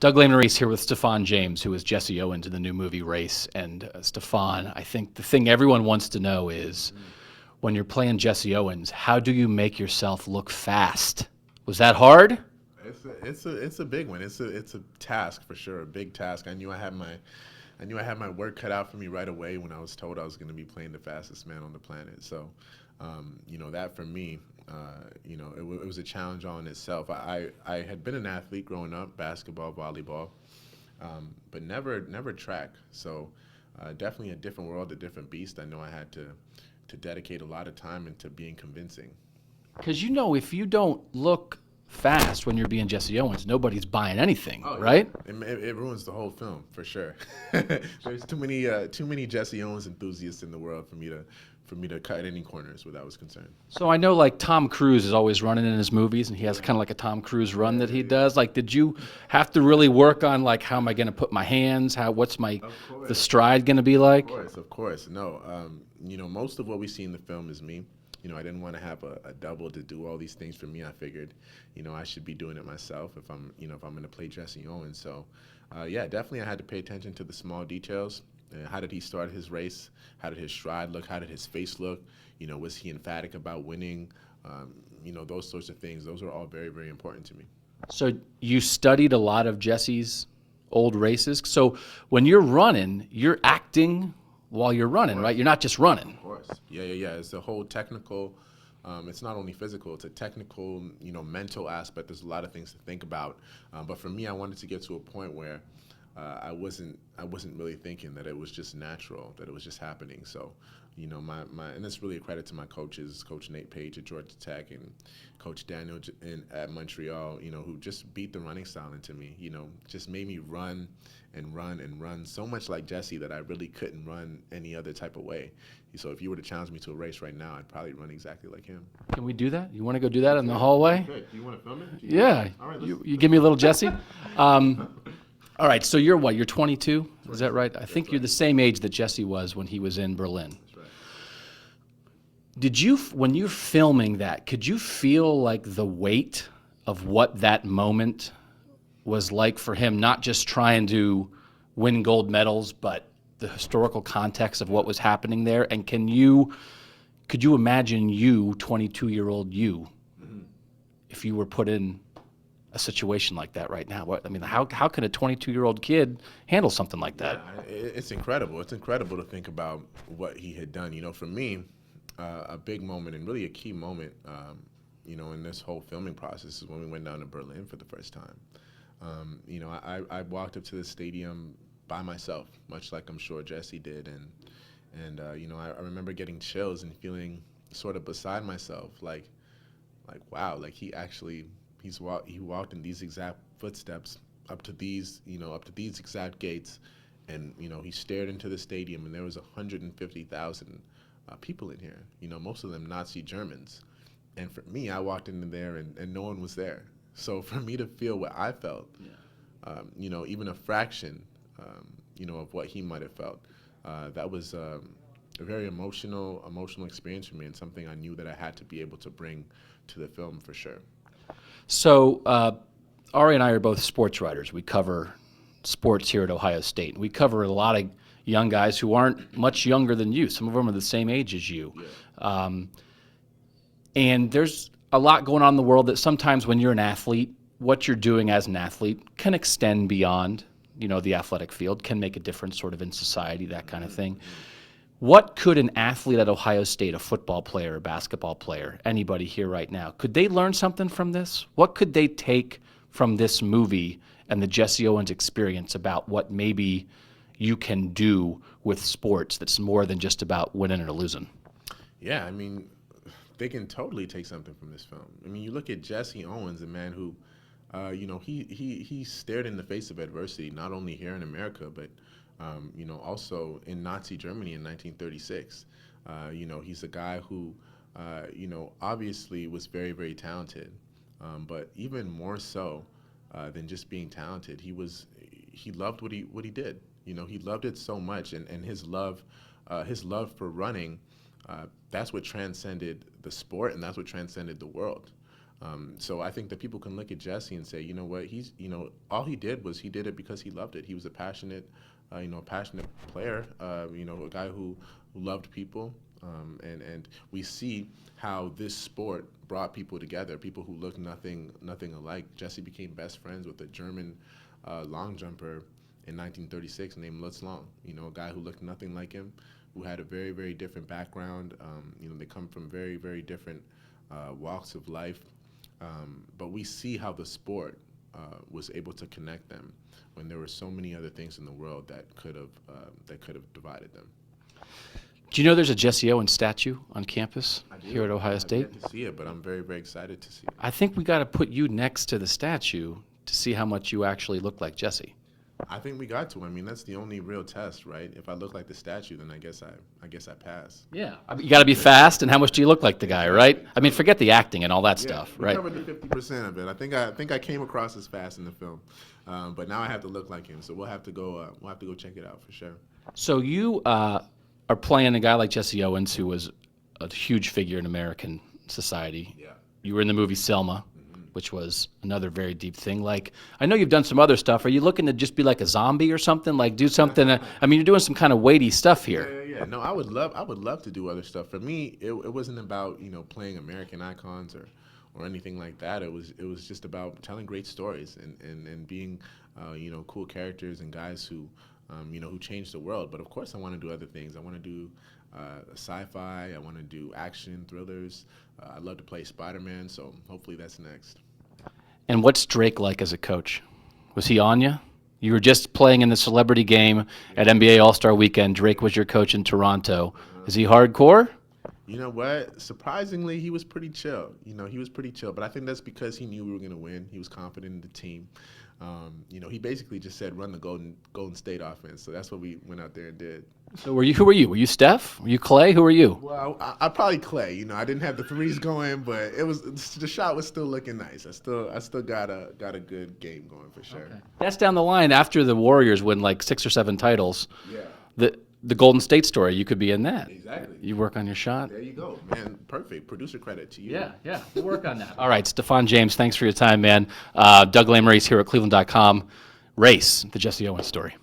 Doug Lehman Reese here with Stephan James, who is Jesse Owens in the new movie Race. And Stephan, I think the thing everyone wants to know is, when you're playing Jesse Owens, how do you make yourself look fast? Was that hard? It's a big one. It's a task for sure, a big task. I knew I had my work cut out for me right away when I was told I was going to be playing the fastest man on the planet. So, that for me, it was a challenge all in itself. I had been an athlete growing up, basketball, volleyball, but never track. So, definitely a different world, a different beast. I know I had to dedicate a lot of time into being convincing. Because if you don't look fast when you're being Jesse Owens, nobody's buying anything, Oh, right? yeah. It ruins the whole film for sure. There's too many Jesse Owens enthusiasts in the world for me to cut any corners where that was concerned. So I know, like, Tom Cruise is always running in his movies, and he has kind of like a Tom Cruise run that he does. Like, did you have to really work on, like, how am I going to put my hands? What's the stride going to be like? Of course. No, most of what we see in the film is me. I didn't want to have a double to do all these things for me. I figured, I should be doing it myself if I'm going to play Jesse Owens. So, definitely I had to pay attention to the small details. How did he start his race? How did his stride look? How did his face look? Was he emphatic about winning? Those sorts of things. Those are all very, very important to me. So you studied a lot of Jesse's old races. So when you're running, you're acting while you're running, right? You're not just running. Of course. Yeah. It's a whole technical. It's not only physical; it's a technical, mental aspect. There's a lot of things to think about. But for me, I wanted to get to a point where I wasn't really thinking, that it was just natural, that it was just happening. So, and it's really a credit to my coaches, Coach Nate Page at Georgia Tech and Coach Daniel at Montreal, who just beat the running style into me, just made me run and run and run so much like Jesse that I really couldn't run any other type of way. So if you were to challenge me to a race right now, I'd probably run exactly like him. Can we do that? You want to go do that in the hallway? Okay. Do you want to film it? Yeah. All right, you give me a little Jesse. All right, so you're what? You're 22? Is that right? I think you're the same age that Jesse was when he was in Berlin. That's right. Did you, when you're filming that, could you feel like the weight of what that moment was like for him, not just trying to win gold medals, but the historical context of what was happening there? And could you imagine 22-year-old you, if you were put in a situation like that right now? How can a 22-year-old kid handle something like that? Yeah, it's incredible. It's incredible to think about what he had done. For me, a big moment and really a key moment, in this whole filming process is when we went down to Berlin for the first time. I walked up to the stadium by myself, much like I'm sure Jesse did, and I remember getting chills and feeling sort of beside myself, like wow, like he walked in these exact footsteps up to these exact gates, and he stared into the stadium, and there was 150,000 people in here. Most of them Nazi Germans, and for me, I walked into there and no one was there. So for me to feel what I felt, even a fraction, of what he might have felt, that was a very emotional experience for me, and something I knew that I had to be able to bring to the film for sure. So Ari and I are both sports writers. We cover sports here at Ohio State. We cover a lot of young guys who aren't much younger than you. Some of them are the same age as you. Yeah. And there's a lot going on in the world that sometimes when you're an athlete, what you're doing as an athlete can extend beyond, the athletic field, can make a difference sort of in society, that kind of thing. What could an athlete at Ohio State, a football player, a basketball player, anybody here right now, could they learn something from this? What could they take from this movie and the Jesse Owens experience about what maybe you can do with sports that's more than just about winning or losing? Yeah, they can totally take something from this film. You look at Jesse Owens, a man who, he stared in the face of adversity, not only here in America, but also in Nazi Germany in 1936. He's a guy who, obviously was very, very talented, but even more so than just being talented, he loved what he did. He loved it so much, and his love for running, that's what transcended the sport, and that's what transcended the world. So I think that people can look at Jesse and say, you know what, all he did was he did it because he loved it. He was a passionate, passionate player, a guy who loved people. And we see how this sport brought people together, people who looked nothing alike. Jesse became best friends with a German long jumper in 1936 named Lutz Long, a guy who looked nothing like him, who had a very, very different background. They come from very, very different walks of life. But we see how the sport was able to connect them when there were so many other things in the world that could have divided them. Do you know there's a Jesse Owens statue on campus here at Ohio State? I've yet to see it, but I'm very, very excited to see it. I think we got to put you next to the statue to see how much you actually look like Jesse. I think we got to. I mean, that's the only real test, right? If I look like the statue, then I guess I pass. Yeah, I mean, you got to be fast, and how much do you look like the guy, right? I mean, forget the acting and all that stuff, we right? covered the 50% of it. I think I came across as fast in the film, but now I have to look like him. So we'll have to go check it out for sure. So you are playing a guy like Jesse Owens, who was a huge figure in American society. Yeah. You were in the movie Selma, which was another very deep thing. Like, I know you've done some other stuff. Are you looking to just be like a zombie or something? Like, do something? I mean, you're doing some kind of weighty stuff here. Yeah. No, I would love to do other stuff. For me, it wasn't about playing American icons or anything like that. It was just about telling great stories and being cool characters and guys who who changed the world. But of course, I want to do other things. I want to do sci-fi. I want to do action thrillers. I'd love to play Spider-Man. So hopefully that's next. And what's Drake like as a coach? Was he on you? You were just playing in the celebrity game at NBA All-Star Weekend. Drake was your coach in Toronto. Is he hardcore? You know what? Surprisingly, he was pretty chill. He was pretty chill. But I think that's because he knew we were going to win. He was confident in the team. He basically just said, run the Golden State offense. So that's what we went out there and did. So who were you? Were you Steph? Were you Clay? Who were you? Well, I probably Clay. I didn't have the threes going, but the shot was still looking nice. I still got a good game going for sure. Okay. That's down the line after the Warriors win like 6 or 7 titles. Yeah. The Golden State story, you could be in that. Exactly. You work on your shot. There you go, man. Perfect. Producer credit to you. Yeah. We'll work on that. All right, Stephan James, thanks for your time, man. Doug Lamarice here at cleveland.com. Race, the Jesse Owens story.